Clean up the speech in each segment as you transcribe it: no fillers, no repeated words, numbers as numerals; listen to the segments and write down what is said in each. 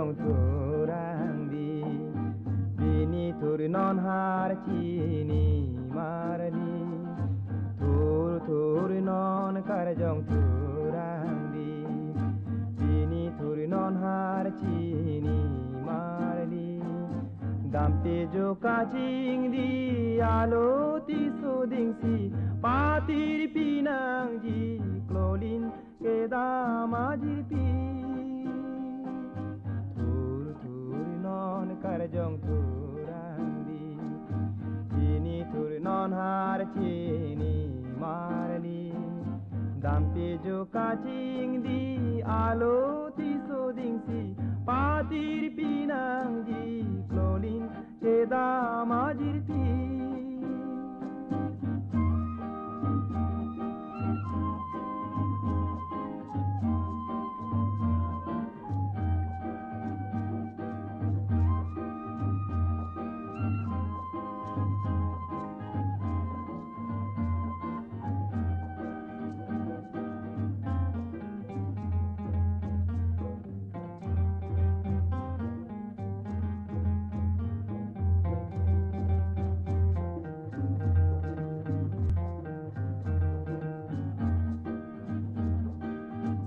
jong turang di bini tur non har chini marali tur non kar jong turang di bini tur non har chini marali dampe jo kaching di alo ti so ding si patir pinang ji klolin ke dama jirpi tur non kar jong turang di chini tur non har chini marali dampe jo kaching di alo ti so ding si patir pinang ji klolin ke dama jirpi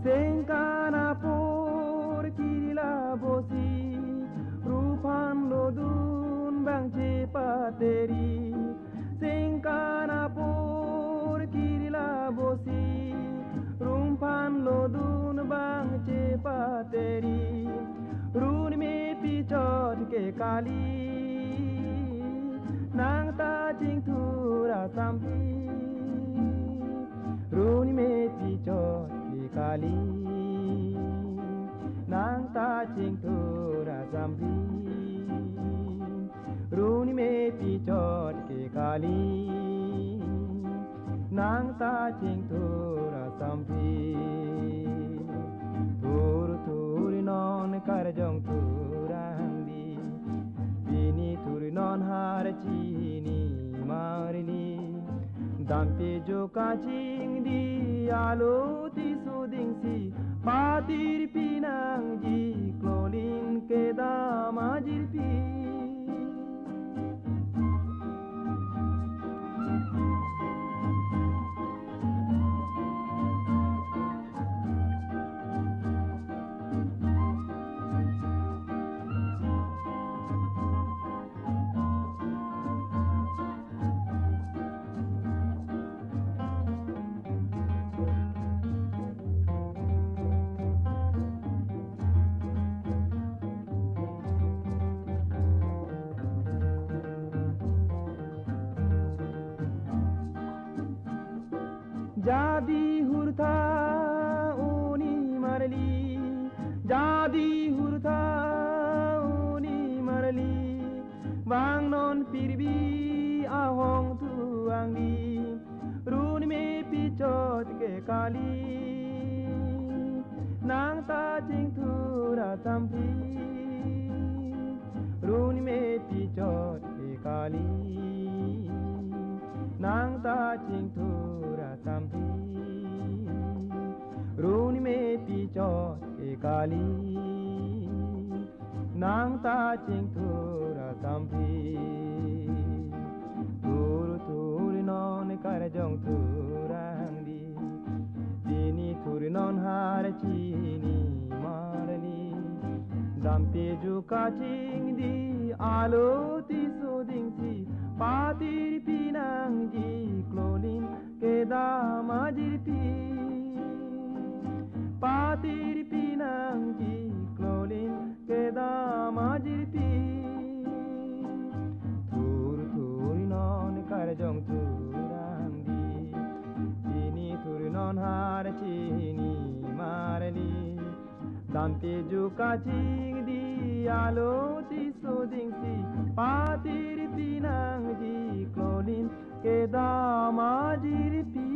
Sengkana por kirila bosi Rupan lodun bang cepateri Sengkana por kirila bosi Rupan lodun bang cepateri Run me pichot ke kali Nang ta jing thura sampi Run me pichot kali nang ta ching thura zambi runi me pi chot ke kali nang ta ching thura zambi tur non kar jong turang di bini tur non har chini marili dampe jo kaching di alo ti so ding si patir pinang ji klolin ke dama jirpi jadi hurta uni marali jadi hurta uni marali bang non pirbi ahong tuang di run me pichot ke kali nang ta ching thura tampi run me pichot ke kali nang ta ching thura tampi runi me pichot ke kali nang ta ching thura tampi tur non kar jong turang di bini tur non har chini marali dampe ju kaching di alo ti so ding si patir pinang ji klolin ke dama jirpi patir pinang ji klolin ke dama jirpi tur non kar jong turang di bini tur non har chini marali dampe ju kaching di alo ti so ding si patir pinang ji klolin ke dama jirpi